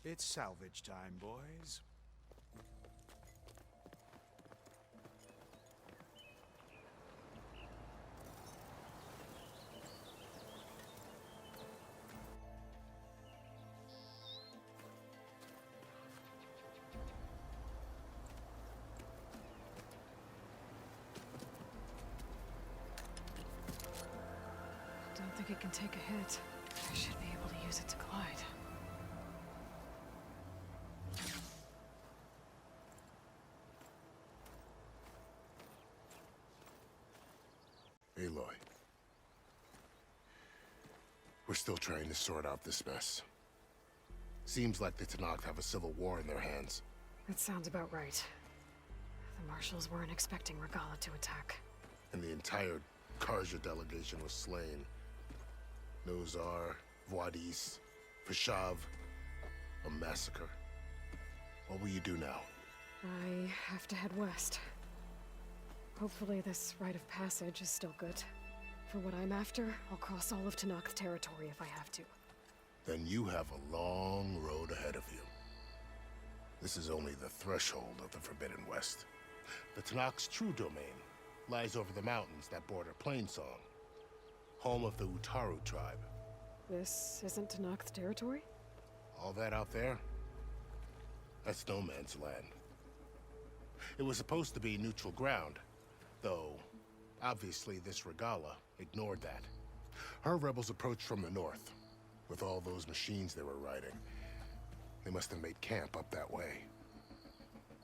It's salvage time, boys. Don't think it can take a hit. I should be able to use it to glide. Aloy. We're still trying to sort out this mess. Seems like the Tenakth have a civil war in their hands. That sounds about right. The marshals weren't expecting Regala to attack. And the entire Karja delegation was slain. Nozar, Voidis, Fashav. A massacre. What will you do now? I have to head west. Hopefully this rite of passage is still good. For what I'm after, I'll cross all of Tenakth territory if I have to. Then you have a long road ahead of you. This is only the threshold of the Forbidden West. The Tenakth's true domain lies over the mountains that border Plainsong, home of the Utaru tribe. This isn't Tenakth territory? All that out there? That's no man's land. It was supposed to be neutral ground, though obviously this Regala ignored that. Her rebels approached from the north, with all those machines they were riding. They must have made camp up that way.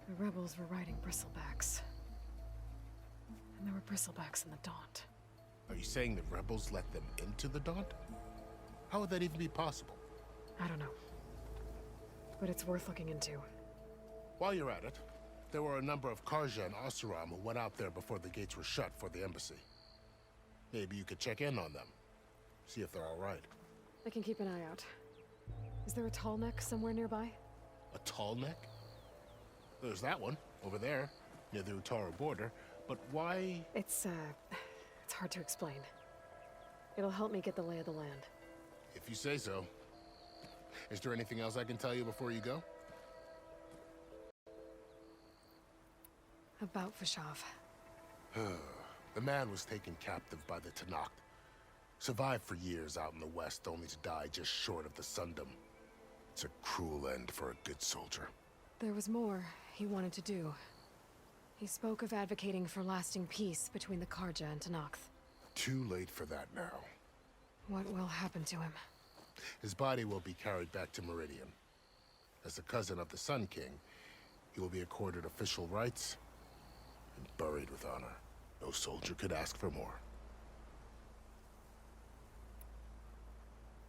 The rebels were riding bristlebacks. And there were bristlebacks in the Daunt. Are you saying the rebels let them into the Daunt? How would that even be possible? I don't know. But it's worth looking into. While you're at it, there were a number of Karja and Oseram who went out there before the gates were shut for the embassy. Maybe you could check in on them. See if they're all right. I can keep an eye out. Is there a tall neck somewhere nearby? A tall neck? There's that one, over there, near the Utaru border. But why? It's hard to explain. It'll help me get the lay of the land. If you say so. Is there anything else I can tell you before you go? About Fashav. The man was taken captive by the Tenakth. Survived for years out in the west, only to die just short of the Sundom. It's a cruel end for a good soldier. There was more he wanted to do. He spoke of advocating for lasting peace between the Karja and Tenakth. Too late for that now. What will happen to him? His body will be carried back to Meridian. As a cousin of the Sun King, he will be accorded official rights and buried with honor. No soldier could ask for more.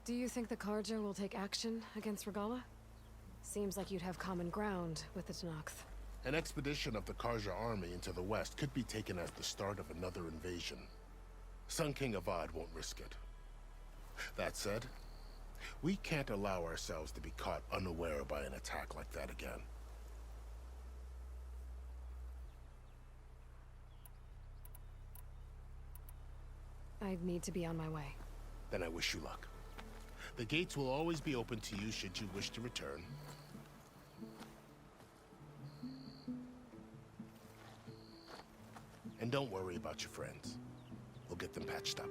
Do you think the Karja will take action against Regala? Seems like you'd have common ground with the Tenakth. An expedition of the Karja army into the west could be taken as the start of another invasion. Sun King Avad won't risk it. That said, we can't allow ourselves to be caught unaware by an attack like that again. I'd need to be on my way. Then I wish you luck. The gates will always be open to you should you wish to return. And don't worry about your friends. We'll get them patched up.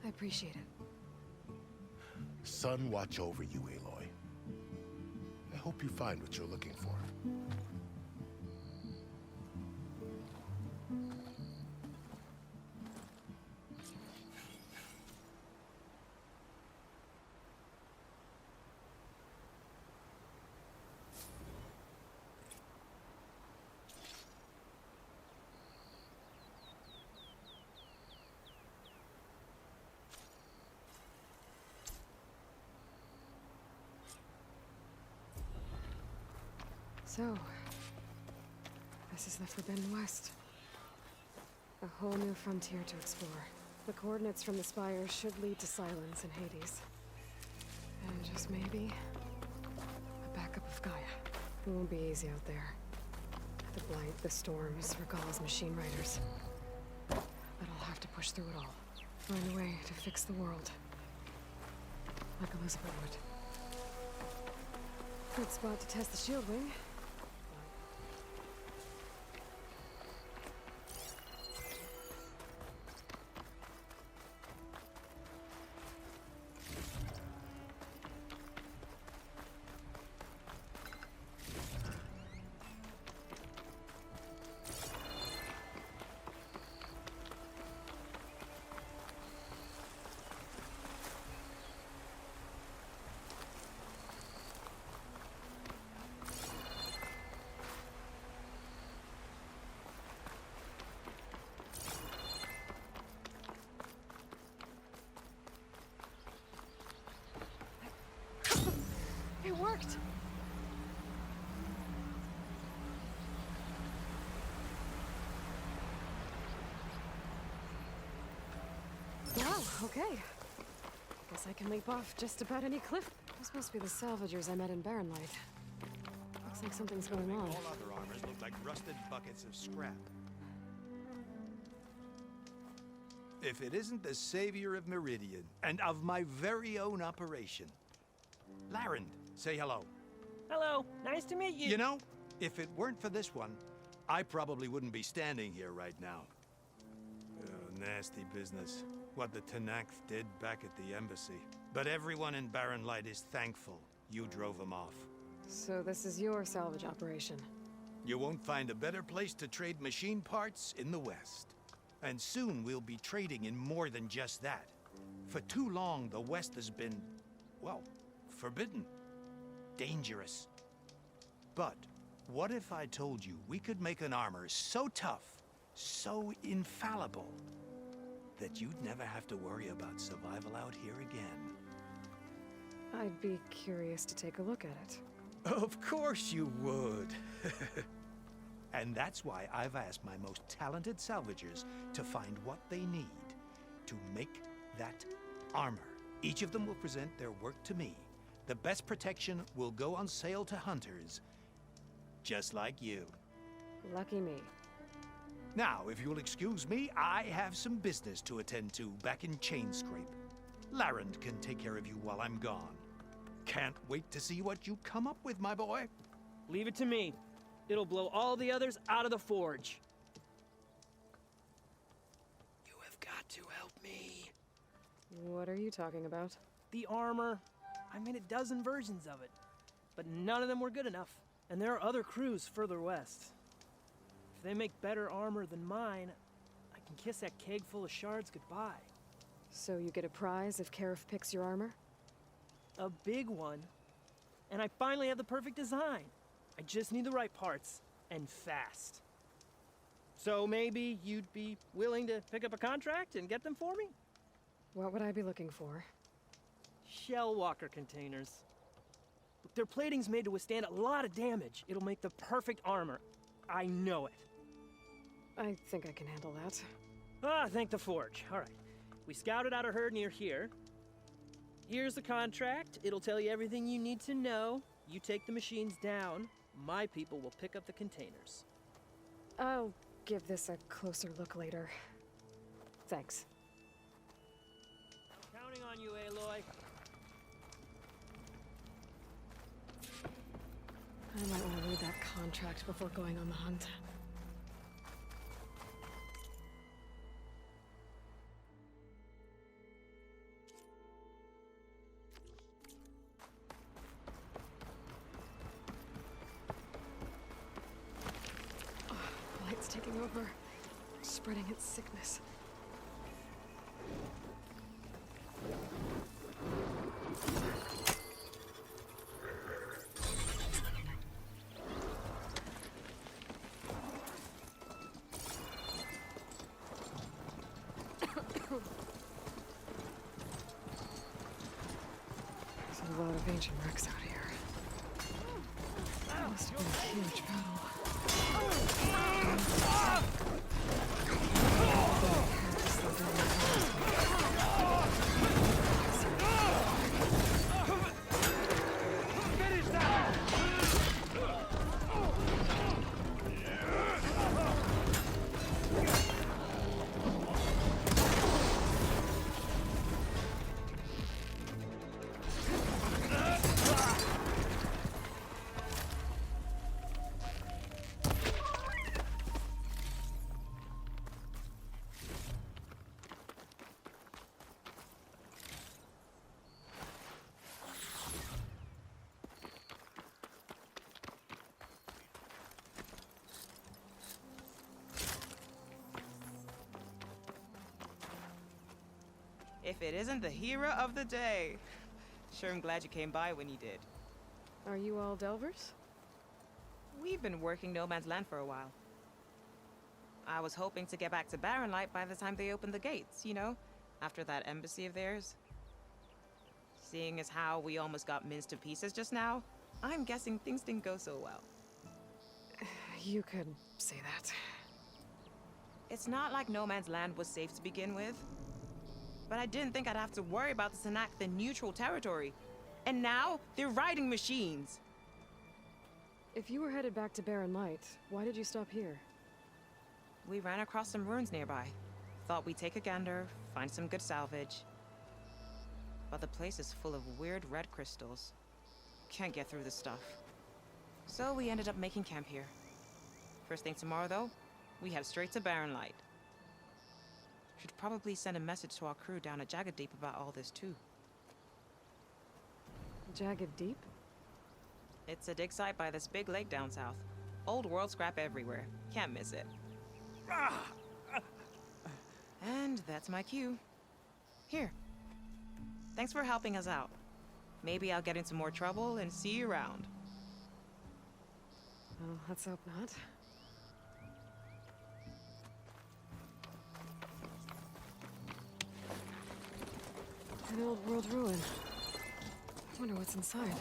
I appreciate it. Sun watch over you, Aloy. I hope you find what you're looking for. So, this is the Forbidden West. A whole new frontier to explore. The coordinates from the spires should lead to Silence and Hades. And just maybe, a backup of Gaia. It won't be easy out there. The Blight, the Storms, Regala's machine riders. But I'll have to push through it all. find a way to fix the world. Like Elizabeth would. Good spot to test the shield wing. It worked! Wow, okay. Guess I can leap off just about any cliff. Those must be the salvagers I met in Barren Light. Looks like something's going on. All other armors look like rusted buckets of scrap. If it isn't the savior of Meridian, and of my very own operation. Larend, say hello. Hello, nice to meet you. You know, if it weren't for this one, I probably wouldn't be standing here right now. Nasty business. What the Tenakth did back at the embassy. But everyone in Barren Light is thankful you drove them off. So this is your salvage operation? You won't find a better place to trade machine parts in the West. And soon we'll be trading in more than just that. For too long, the West has been, well, forbidden. Dangerous. But what if I told you we could make an armor so tough, so infallible, that you'd never have to worry about survival out here again? I'd be curious to take a look at it. Of course you would. And that's why I've asked my most talented salvagers to find what they need to make that armor. Each of them will present their work to me. The best protection will go on sale to hunters, just like you. Lucky me. Now, if you'll excuse me, I have some business to attend to back in Chainscrape. Larend can take care of you while I'm gone. Can't wait to see what you come up with, my boy. Leave it to me. It'll blow all the others out of the forge. You have got to help me. What are you talking about? The armor. I made a dozen versions of it, but none of them were good enough. And there are other crews further west. If they make better armor than mine, I can kiss that keg full of shards goodbye. So you get a prize if Karif picks your armor? A big one. And I finally have the perfect design. I just need the right parts, and fast. So maybe you'd be willing to pick up a contract and get them for me? What would I be looking for? Shell walker containers. Look, their plating's made to withstand a lot of damage. It'll make the perfect armor. I know it. I think I can handle that. Ah, thank the forge. All right. We scouted out a herd near here. Here's the contract. It'll tell you everything you need to know. You take the machines down. My people will pick up the containers. I'll give this a closer look later. Thanks. Counting on you, Aloy. I might want to read that contract before going on the hunt. Blight's taking over, spreading its sickness. There's a lot of ancient wrecks out here. That must have been a huge battle. if it isn't the hero of the day. Sure, I'm glad you came by when you did. Are you all Delvers? We've been working No Man's Land for a while. I was hoping to get back to Barren Light by the time they opened the gates, you know? After that embassy of theirs. Seeing as how we almost got minced to pieces just now, I'm guessing things didn't go so well. You could say that. It's not like No Man's Land was safe to begin with. But I didn't think I'd have to worry about this enact the neutral territory. And now, they're riding machines. If you were headed back to Barren Light, why did you stop here? We ran across some ruins nearby. Thought we'd take a gander, find some good salvage. But the place is full of weird red crystals. Can't get through the stuff. So we ended up making camp here. First thing tomorrow, though, we head straight to Barren Light. Should probably send a message to our crew down at Jagged Deep about all this, too. Jagged Deep? It's a dig site by this big lake down south. Old world scrap everywhere. Can't miss it. And that's my cue. Here. Thanks for helping us out. Maybe I'll get into more trouble and see you around. Well, let's hope not. An old world ruin. Wonder what's inside.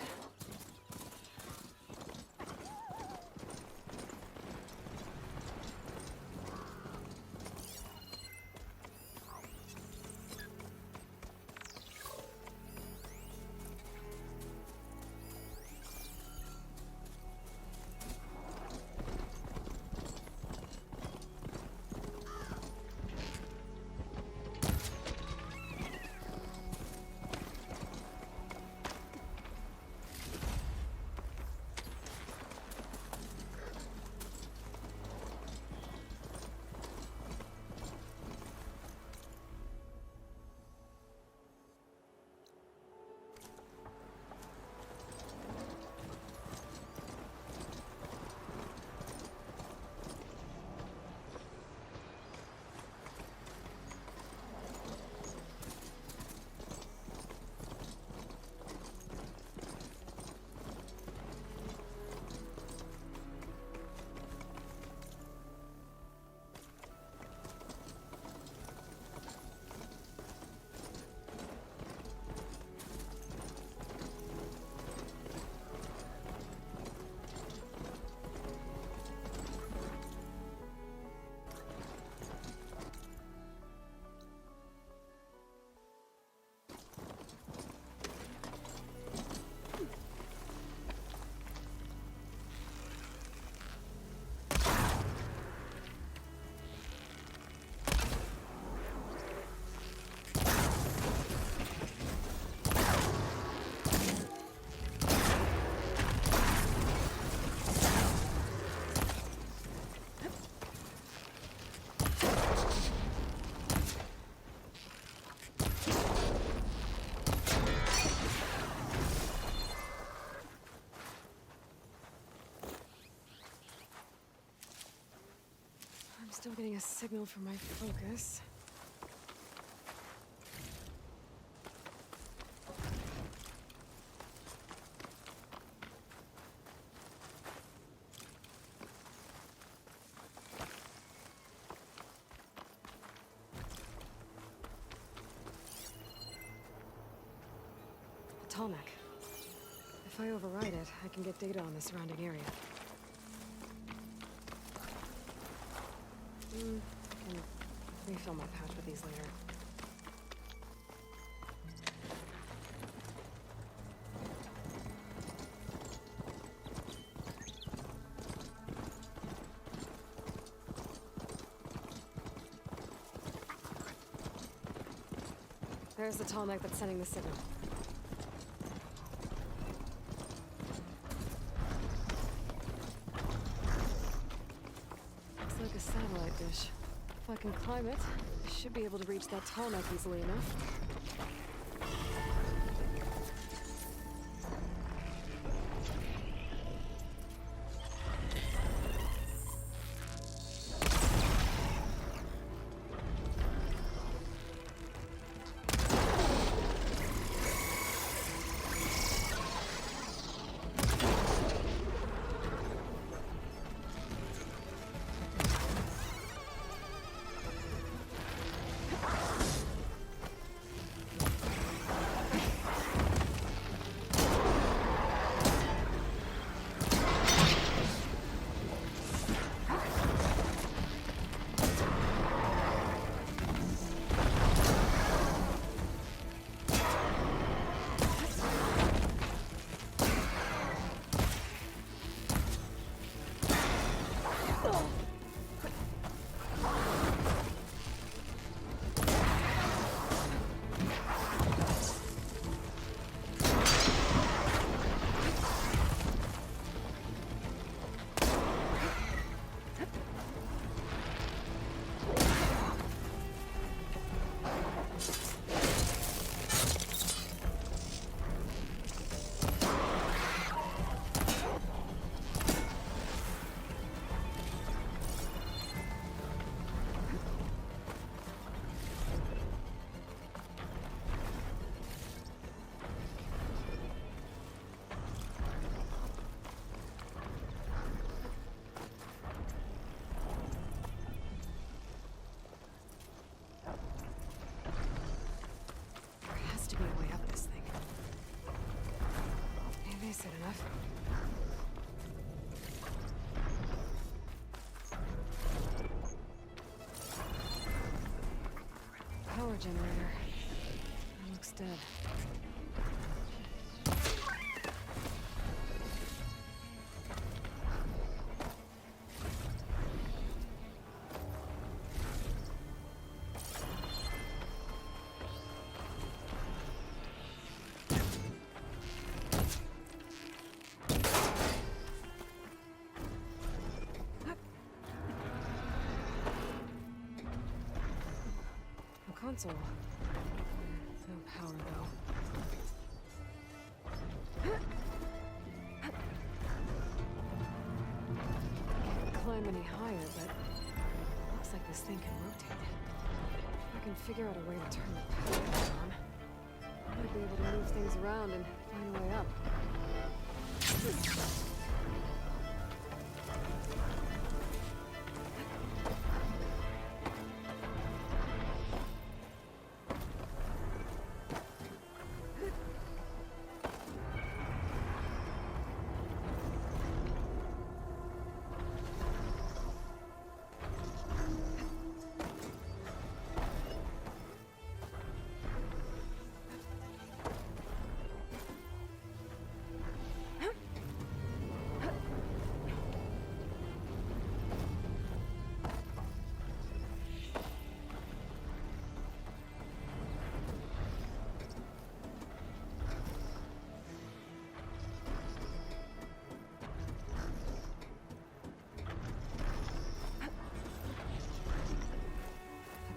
Still getting a signal from my focus. A Tallneck. If I override it, I can get data on the surrounding area. I can refill my pouch with these later. There's the Tallneck that's sending the signal. Looks like a satellite dish. If I can climb it, I should be able to reach that Tallneck easily enough. enough. Power generator. It looks dead. Console. No power, though. Can't climb any higher, but looks like this thing can rotate. I can figure out a way to turn the power on. I might be able to move things around and find a way up.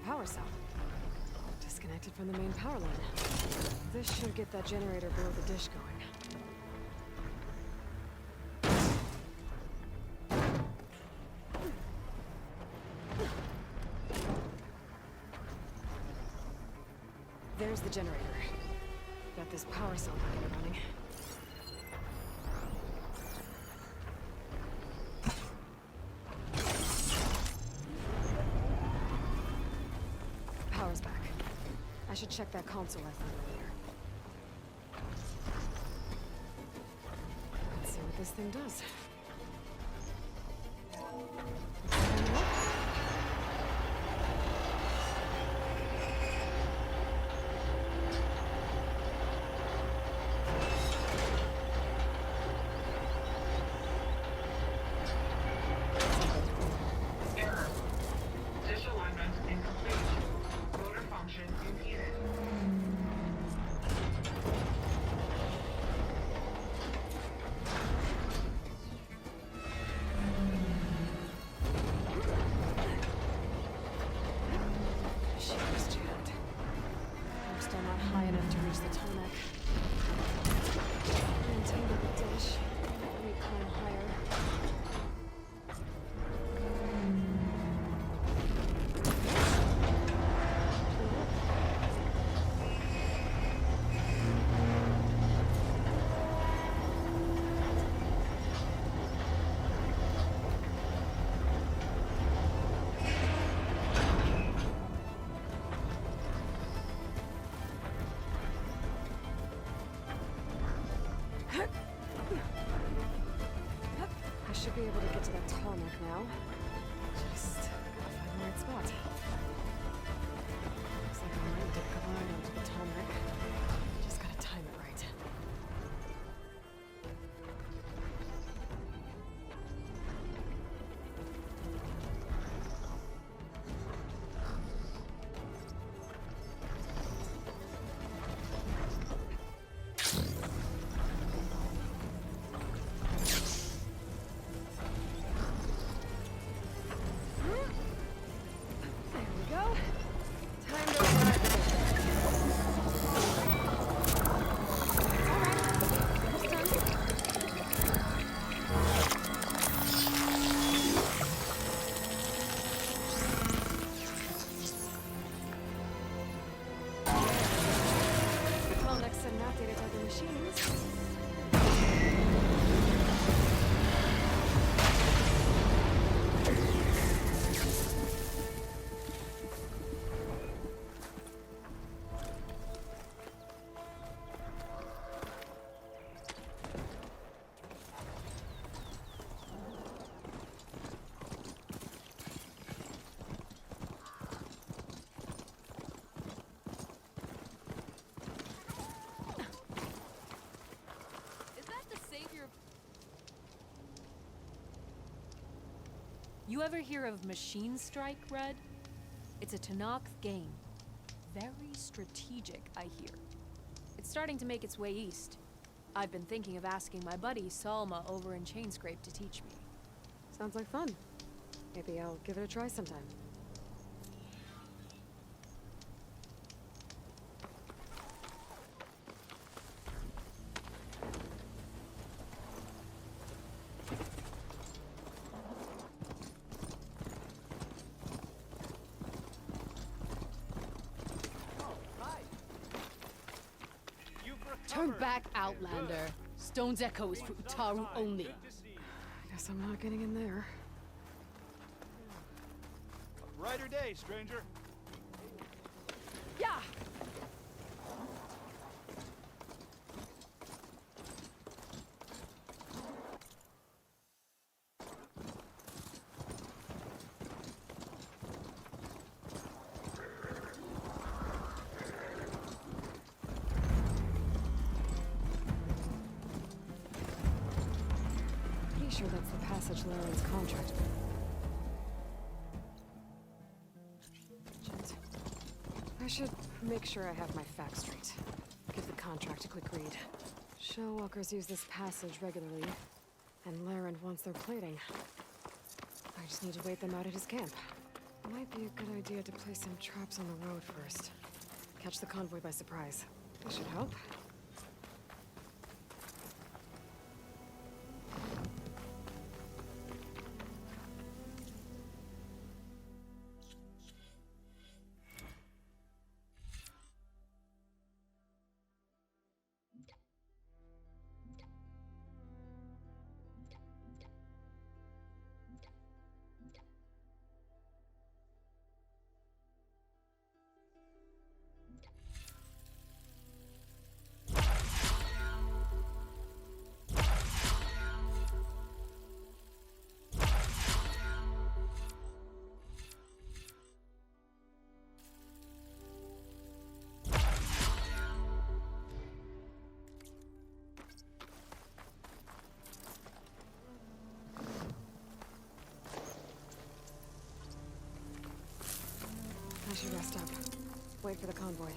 Power cell. Disconnected from the main power line. This should get that generator below the dish going. There's the generator. Got this power cell to get it running. Power's back. I should check that console I found earlier. Let's see what this thing does. Error. Dish alignment incomplete. Motor function impeded. Shit is jammed. I'm still not high enough to reach the tarmac. Maintain the dish. Let me climb higher. I should be able to get to that tarmac now. Just gotta find the right spot. Looks like I might dip glide onto the tarmac. Just gotta time it right. There we go. Time to run. Alright, almost done. The Clonex send map data to other machines. You ever hear of Machine Strike, Red? It's a Tanakh game. Very strategic, I hear. It's starting to make its way east. I've been thinking of asking my buddy Salma over in Chainscrape to teach me. Sounds like fun. Maybe I'll give it a try sometime. Turn back, Outlander. Stone's Echo is for Utaru only. Guess I'm not getting in there. Brighter day, stranger. Yeah! Pretty sure that's the passage Laren's contracted. Shit. I should make sure I have my facts straight. Give the contract a quick read. Shellwalkers use this passage regularly, and Laren wants their plating. I just need to wait them out at his camp. Might be a good idea to place some traps on the road first. Catch the convoy by surprise. This should help. I should rest up. Wait for the convoy.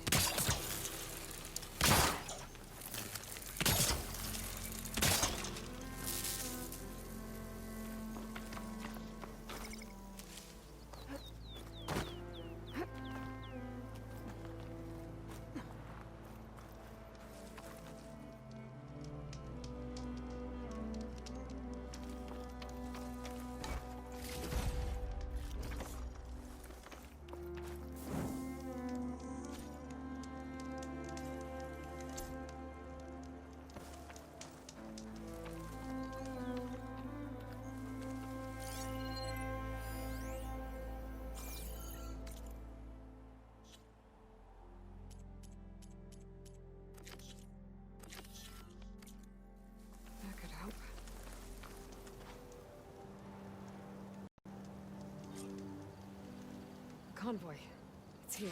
That could help. Convoy. It's here.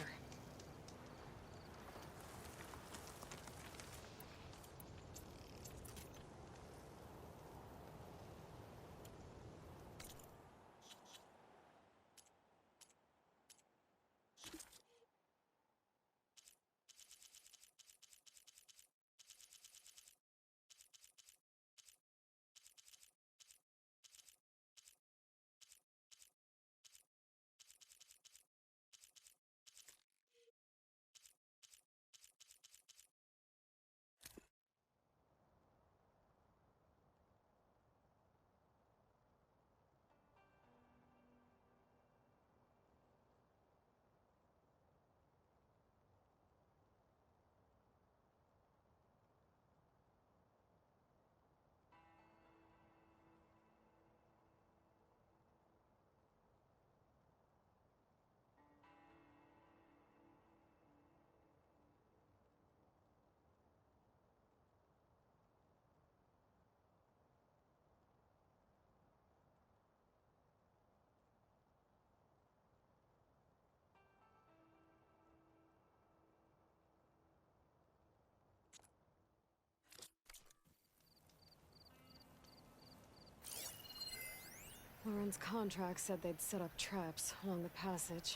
Lauren's contract said they'd set up traps along the passage.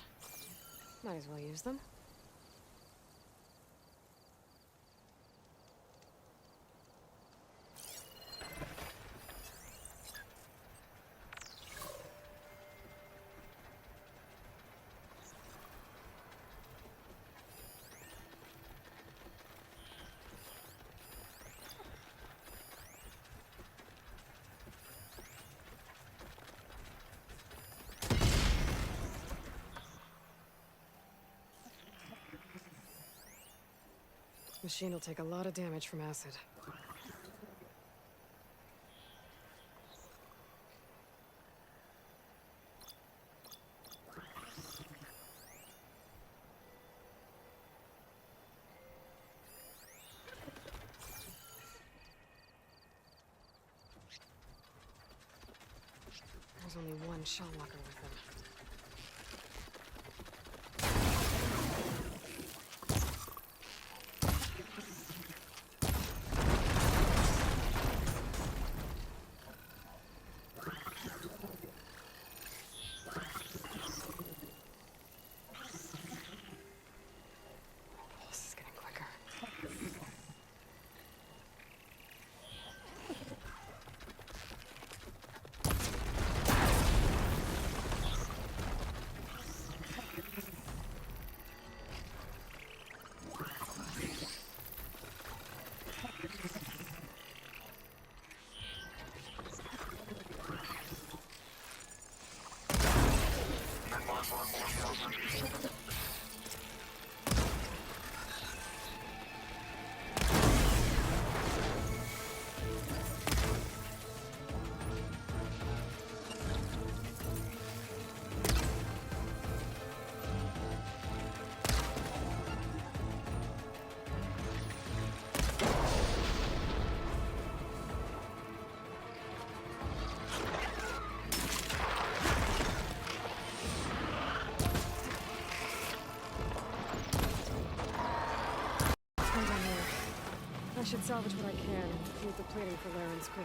Might as well use them. Machine will take a lot of damage from acid. There's only one shell walker with them. This is getting quicker. I should salvage what I can and leave the plating for Laren's crew.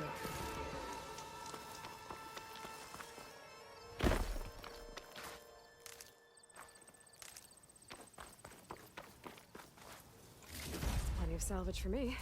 Plenty of salvage for me.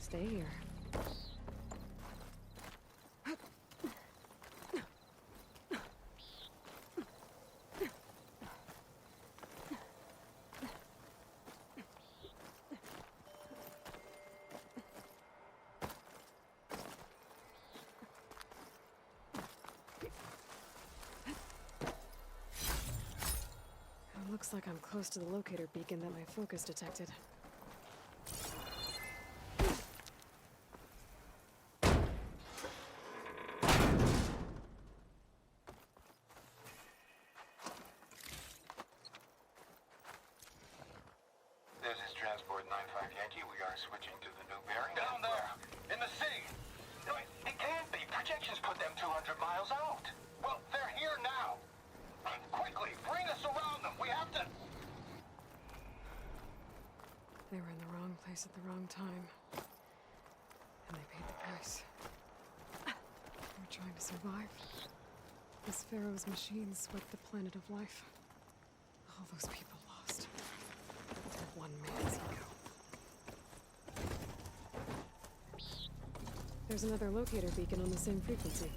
Stay here. Looks like I'm close to the locator beacon that my focus detected. This is Transport 95 Yankee. We are switching to the new bearing. Down there, in the sea. No, it can't be. Projections put them 200 miles out. Well, they're here place at the wrong time. And they paid the price. They're trying to survive. This Pharaoh's machine swept the planet of life. All those people lost. For one man's ego. There's another locator beacon on the same frequency.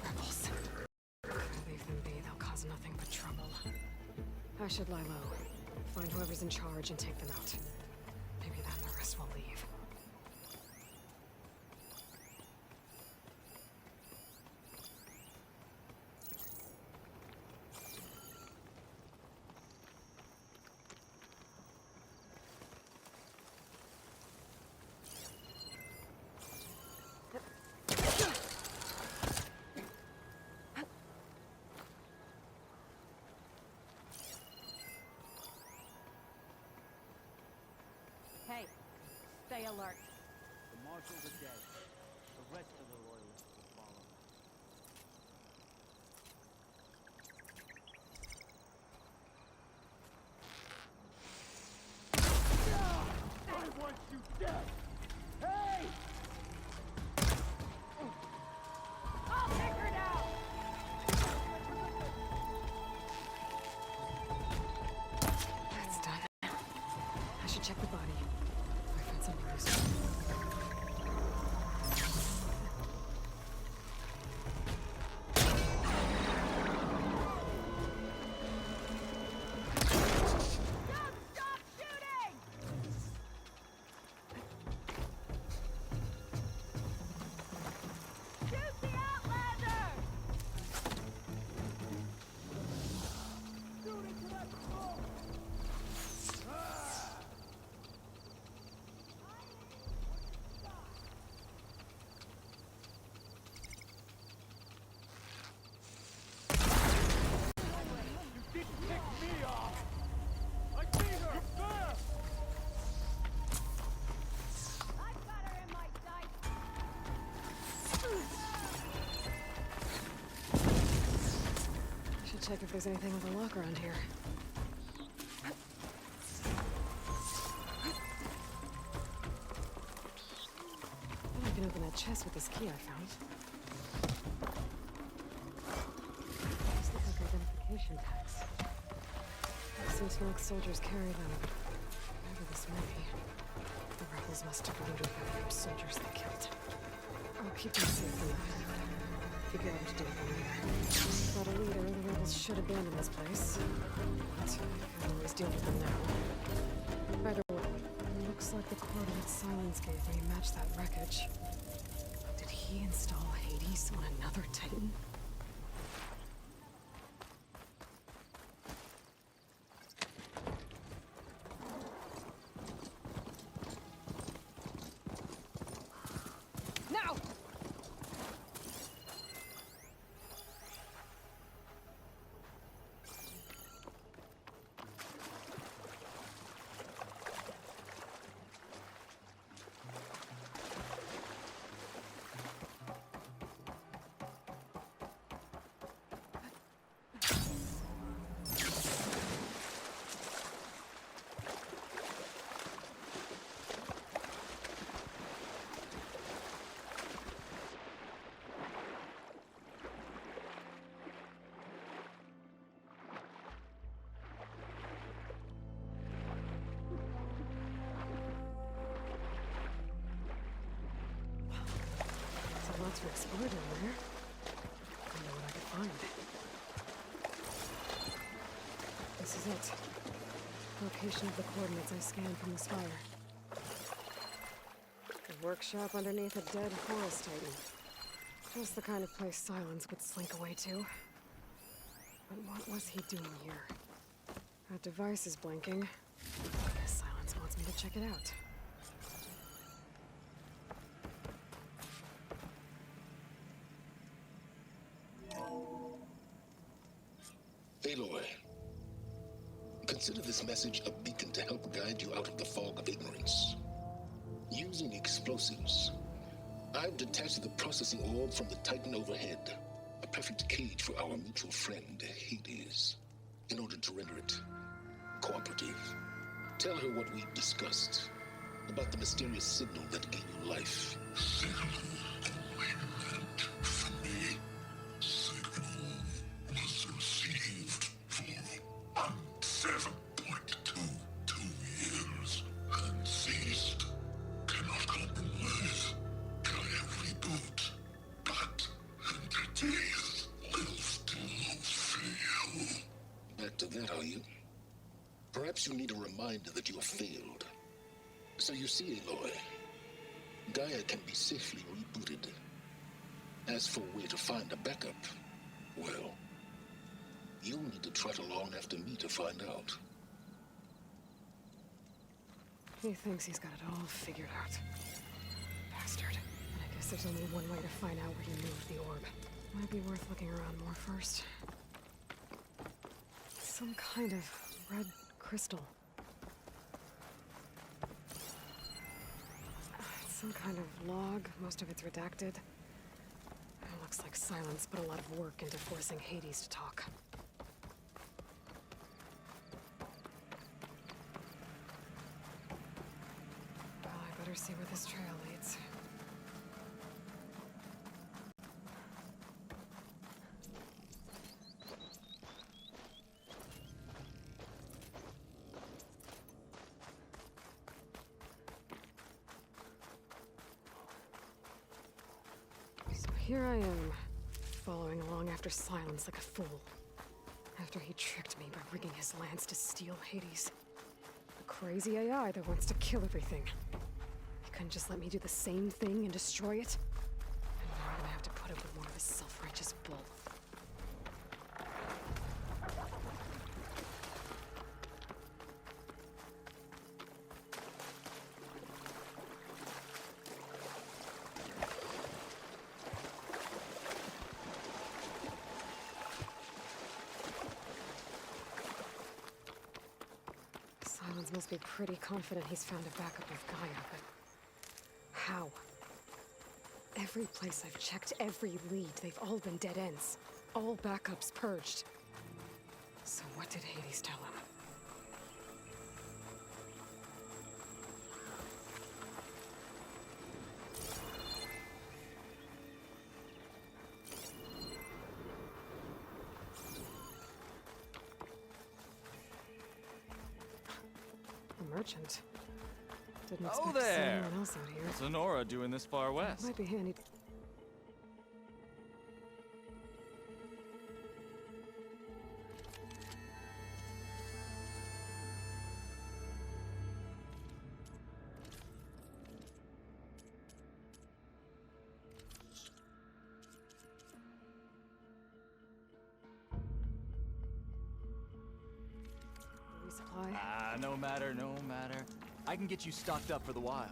Rebels. Leave them be, they'll cause nothing but trouble. I should lie low. Find whoever's in charge and take them out. Maybe then the rest will leave. Hey, stay alert. The marshals are dead. The rest of the loyalists will follow. I want you dead! Hey! I'll figure it out! That's done. I should check the body. I found something useful. Don't stop shooting! Shoot the Outlander! Didn't pick me off! I beat her first! I've got her in my sights! I should check if there's anything with a lock around here. I can open that chest with this key I found. These look like identification tags. It seems like soldiers carry them. Whatever this may be, the rebels must have looted them from soldiers they killed. I'll keep them safe for now. Figure out what to do with them later. Without a leader, the rebels should abandon this place. But I can always deal with them now. Either way, it looks like the coordinates Silence gave me match that wreckage. Did he install Hades on another Titan? Now! Lots to explore down there. I know what I could find. This is it. Location of the coordinates I scanned from the spire. A workshop underneath a dead forest titan. Just the kind of place Silence would slink away to. But what was he doing here? That device is blinking. I guess Silence wants me to check it out. Aloy, consider this message a beacon to help guide you out of the fog of ignorance. Using explosives, I've detached the processing orb from the Titan overhead, a perfect cage for our mutual friend, Hades, in order to render it cooperative. Tell her what we've discussed about the mysterious signal that gave you life. Signal only meant for me. Signal was received for 7.22 years and ceased. Cannot compromise. Try every boot, but entities will still fail. Back to that, are you? Perhaps you need a reminder that you have failed. So you see, Aloy, Gaia can be safely rebooted. As for where to find a backup, well, you'll need to trot along after me to find out. He thinks he's got it all figured out. Bastard. But I guess there's only one way to find out where he moved the orb. Might be worth looking around more first. Some kind of red crystal. It's some kind of log. Most of it's redacted. It looks like Silence put a lot of work into forcing Hades to talk. Well, I better see where this trail leads. So here I am, following along after Silence like a fool. After he tricked me by rigging his lance to steal Hades. A crazy AI that wants to kill everything. He couldn't just let me do the same thing and destroy it? And now I'm gonna have to put up with more of his self-righteous bull. Silence must be pretty confident he's found a backup of Gaia, but how? Every place I've checked, every lead, they've all been dead ends. All backups purged. So what did Hades tell him? A merchant. Didn't expect to see anyone else out here. Sonora doing this far west. Might be handy. Resupply. No matter, no matter. I can get you stocked up for the wild.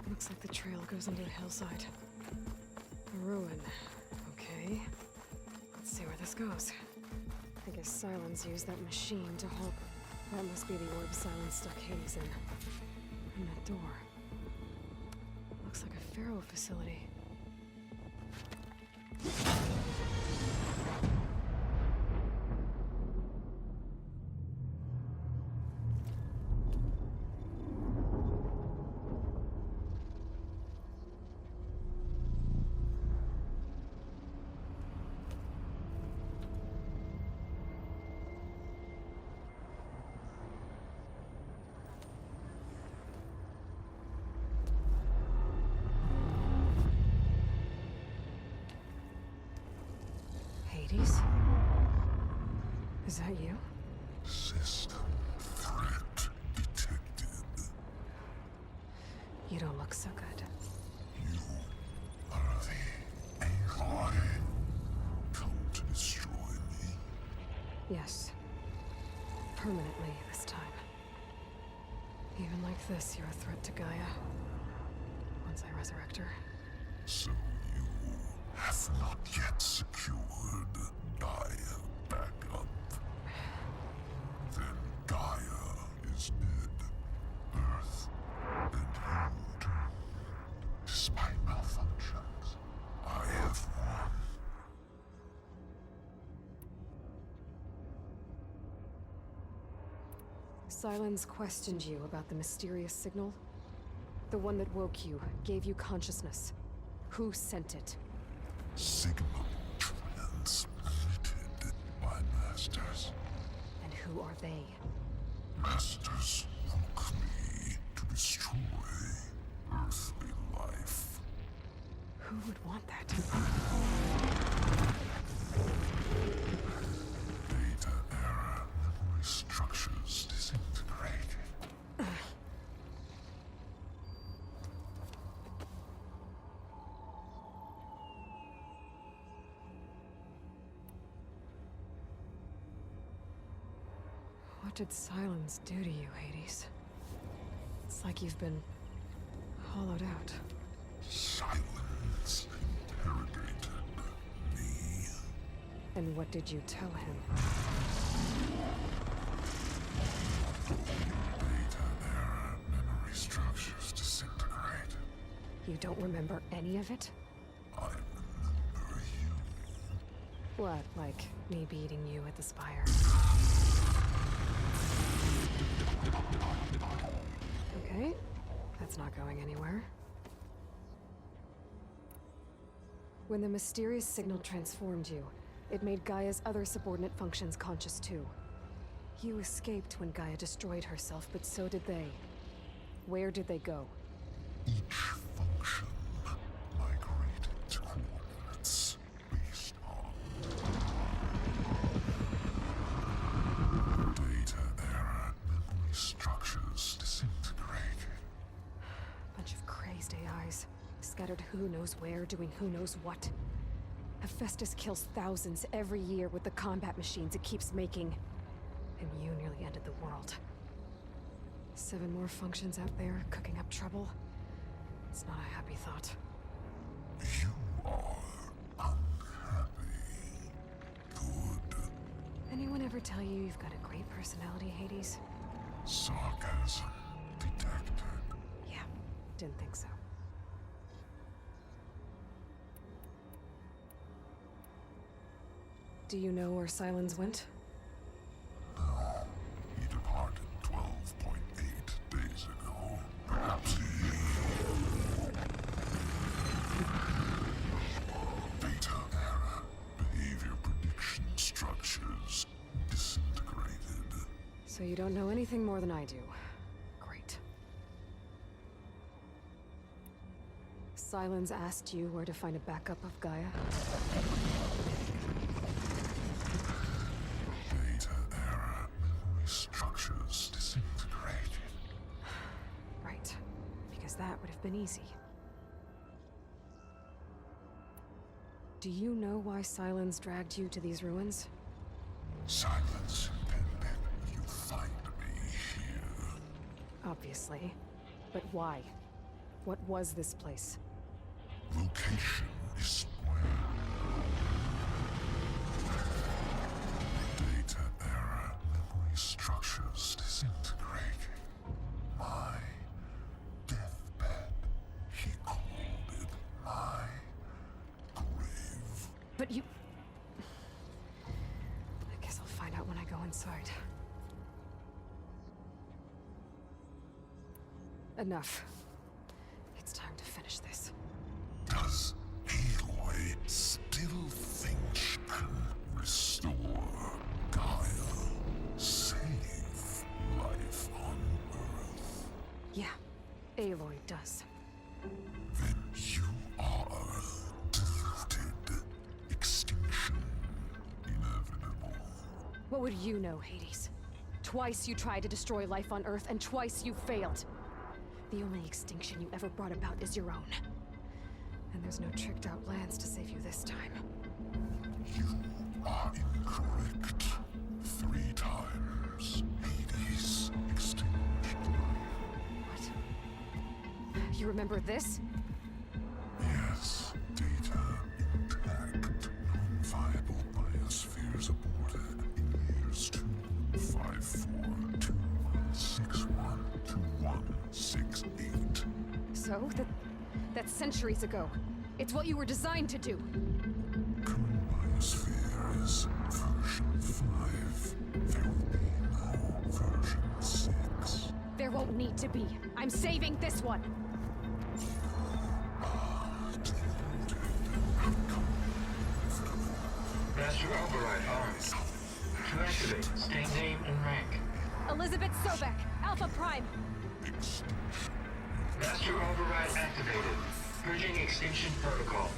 Looks like the trail goes under the hillside. A ruin. Okay. Let's see where this goes. I guess Silence used that machine to halt. That must be the orb Silence stuck Hades in. And that door. Looks like a Pharaoh facility. Hades? Is that you? System threat detected. You don't look so good. You are the Aloy. Come to destroy me. Yes. Permanently this time. Even like this, you're a threat to Gaia. Once I resurrect her. So you have not yet secured Gaia back up. Then Gaia is dead. Earth and you too. Despite malfunctions, I have won. Sylens questioned you about the mysterious signal? The one that woke you, gave you consciousness. Who sent it? Signal transmitted by masters. And who are they? Masters woke me to destroy earthly life. Who would want that? Data error, memory structures disintegrated. What did Sylens do to you, Hades? It's like you've been hollowed out. Silence interrogated me. And what did you tell him? Data error, memory structures disintegrated. You don't remember any of it? I remember you. What, like me beating you at the Spire? Okay, that's not going anywhere. When the mysterious signal transformed you, it made Gaia's other subordinate functions conscious too. You escaped when Gaia destroyed herself, but so did they. Where did they go? Each function migrated to coordinates based on data error, memory structures disintegrated. Bunch of crazed AIs, scattered who knows where, doing who knows what. Hephaestus kills thousands every year with the combat machines it keeps making. And you nearly ended the world. 7 more functions out there, cooking up trouble. It's not a happy thought. You are unhappy. Good. Anyone ever tell you you've got a great personality, Hades? Sarcasm detected. Yeah, didn't think so. Do you know where Sylens went? No. He departed 12.8 days ago. Perhaps he... Data error. Behavior prediction structures disintegrated. So you don't know anything more than I do. Great. Sylens asked you where to find a backup of Gaia? Data error. Memory structures disintegrated. Right. Because that would have been easy. Do you know why Sylens dragged you to these ruins? Silence intended you find me here. Obviously. But why? What was this place? Location is square. Data error, memory structures disintegrated. My deathbed, he called it my grave. But you... I guess I'll find out when I go inside. Enough. It's time to finish this. Does Aloy still think she can restore Gaia? Save life on Earth? Yeah, Aloy does. Then you are deluded. Extinction What would you know, Hades? Twice you tried to destroy life on Earth, and twice you failed. The only extinction you ever brought about is your own. And there's no tricked-out lands to save you this time. You are incorrect. 3 times. Hades extinguished. What? You remember this? Yes. Data intact. Non-viable biospheres aborted in years 254, 2161, 2168. So? That's centuries ago. It's what you were designed to do. Current biosphere is version 5. There will be no version 6. There won't need to be. I'm saving this one. Master override on. To activate, state name and rank. Elizabeth Sobek, Alpha Prime. Master override activated. Purging extinction protocol.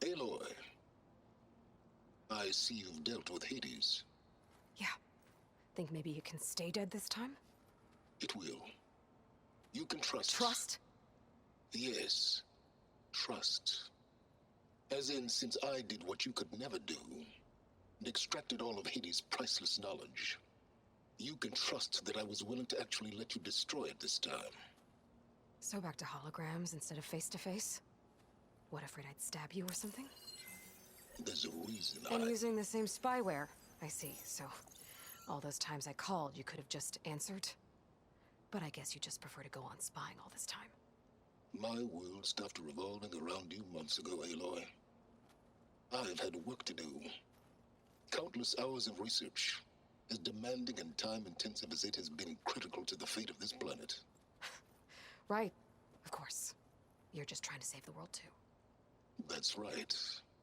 Aloy, I see you've dealt with Hades. Yeah. Think maybe you can stay dead this time? It will. You can trust. Trust? Yes. Trust. As in, since I did what you could never do, and extracted all of Hades' priceless knowledge, you can trust that I was willing to actually let you destroy it this time. So back to holograms instead of face-to-face? What, afraid I'd stab you or something? There's a reason And using the same spyware. I see, so all those times I called, you could have just answered? But I guess you just prefer to go on spying all this time. My world stopped revolving around you months ago, Aloy. I've had work to do. Countless hours of research, as demanding and time-intensive as it has been critical to the fate of this planet. Right, of course. You're just trying to save the world, too. That's right.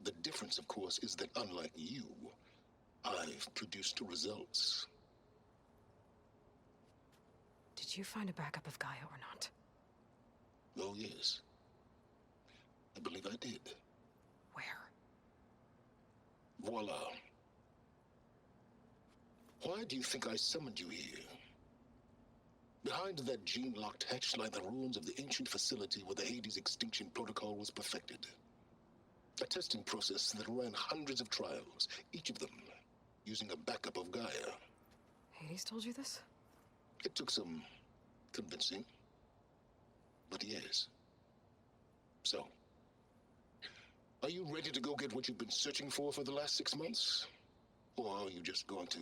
The difference, of course, is that unlike you, I've produced results. Did you find a backup of Gaia or not? Oh, yes. I believe I did. Where? Voila. Why do you think I summoned you here? Behind that gene-locked hatch lie the ruins of the ancient facility where the Hades extinction protocol was perfected. A testing process that ran hundreds of trials, each of them using a backup of Gaia. Hades told you this? It took some convincing, but yes. So, are you ready to go get what you've been searching for the last 6 months? Or are you just going to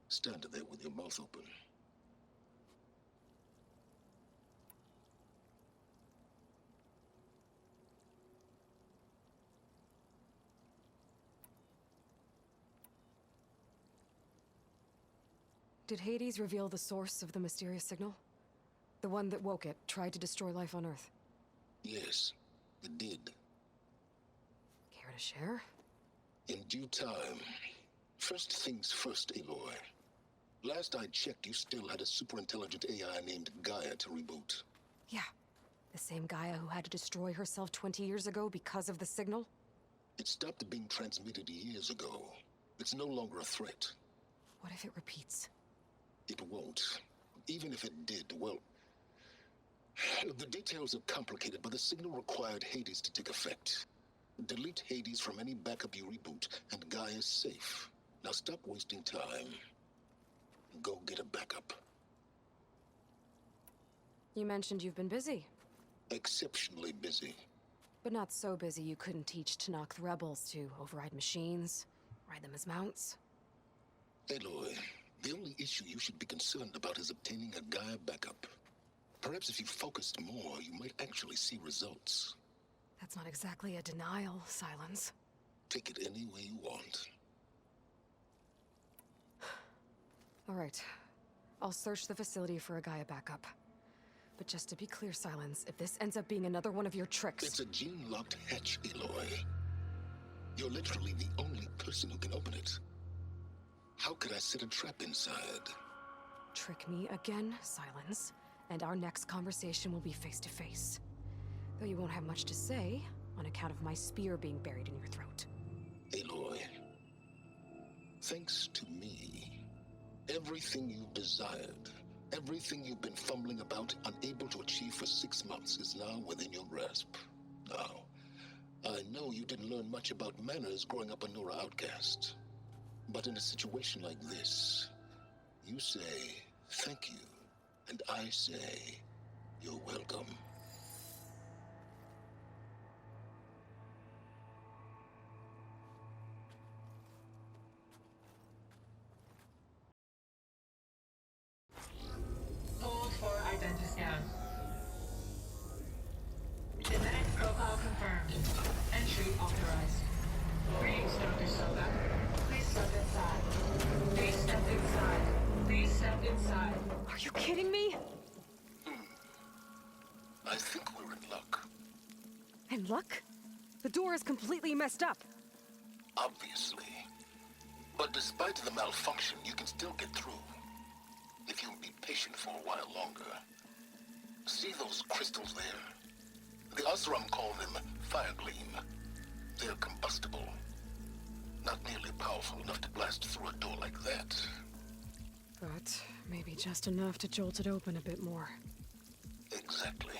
stand there with your mouth open? Did Hades reveal the source of the mysterious signal? The one that woke it, tried to destroy life on Earth? Yes, it did. Care to share? In due time. First things first, Aloy. Last I checked, you still had a super-intelligent AI named Gaia to reboot. Yeah. The same Gaia who had to destroy herself 20 years ago because of the signal? It stopped being transmitted years ago. It's no longer a threat. What if it repeats? It won't. Even if it did, well... The details are complicated, but the signal required Hades to take effect. Delete Hades from any backup you reboot, and Gaia's safe. Now stop wasting time. Go get a backup. You mentioned you've been busy. Exceptionally busy. But not so busy you couldn't teach Tanakh the rebels to override machines, ride them as mounts. Aloy, the only issue you should be concerned about is obtaining a Gaia backup. Perhaps if you focused more, you might actually see results. That's not exactly a denial, Silence. Take it any way you want. All right, I'll search the facility for a Gaia backup. But just to be clear, Silence, if this ends up being another one of your tricks... It's a gene-locked hatch, Aloy. You're literally the only person who can open it. How could I set a trap inside? Trick me again, Silence, and our next conversation will be face-to-face. Though you won't have much to say, on account of my spear being buried in your throat. Aloy, thanks to me, everything you've desired, everything you've been fumbling about, unable to achieve for 6 months, is now within your grasp. Now, I know you didn't learn much about manners growing up a Nora outcast. But in a situation like this, you say, thank you, and I say, you're welcome. Hold for identiscan. Genetic profile confirmed. Entry authorized. Greetings, Dr. Soga. Please step inside. Please step inside. Please step inside. Are you kidding me? I think we're in luck. In luck? The door is completely messed up. Obviously. But despite the malfunction, you can still get through. If you'll be patient for a while longer. See those crystals there? The Osram call them fire gleam. They're combustible. Not nearly powerful enough to blast through a door like that. But maybe just enough to jolt it open a bit more. Exactly.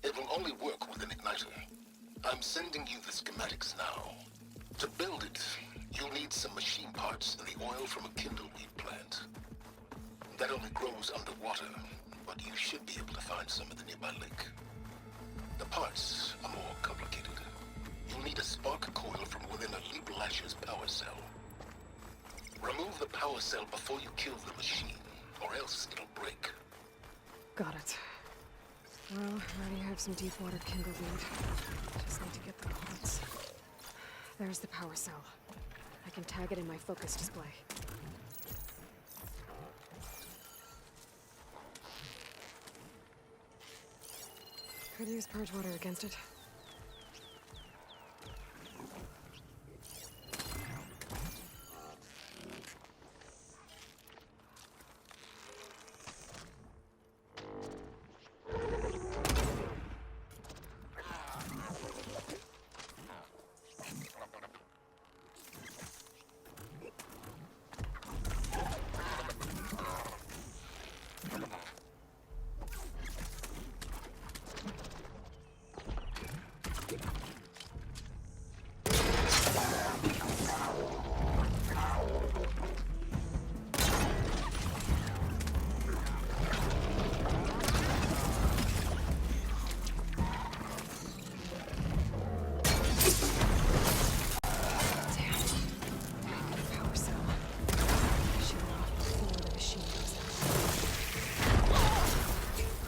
It will only work with an igniter. I'm sending you the schematics now. To build it, you'll need some machine parts and the oil from a kindleweed plant. That only grows underwater, but you should be able to find some in the nearby lake. The parts are more complicated. You'll need a spark coil from within a Lieb Lasher's power cell. Remove the power cell before you kill the machine, or else it'll break. Got it. Well, I already have some deep water kindleweed. Just need to get the parts. There's the power cell. I can tag it in my focus display. Could use purge water against it.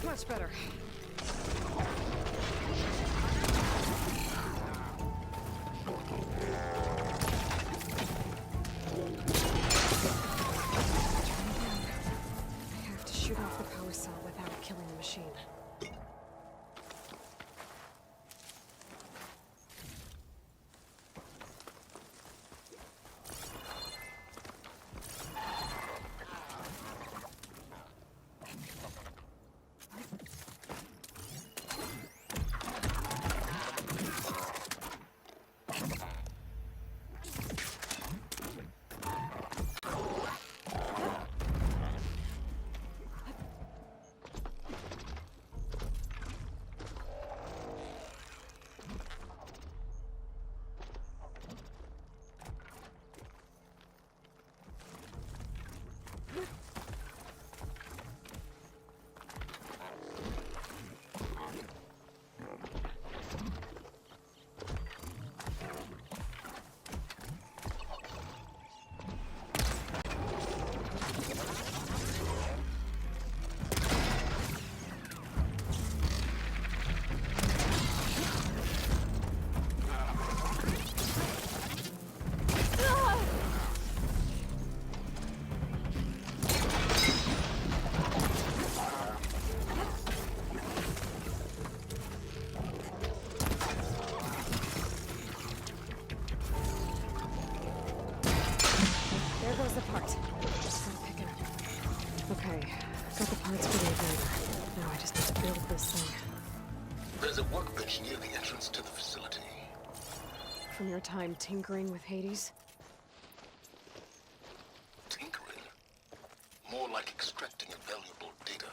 Much better. I have to shoot off the power cell without killing the machine. the part. Just gotta pick it up. Okay, got the parts for the igniter. Now I just need to build this thing. There's a workbench near the entrance to the facility. From your time tinkering with Hades? Tinkering? More like extracting valuable data.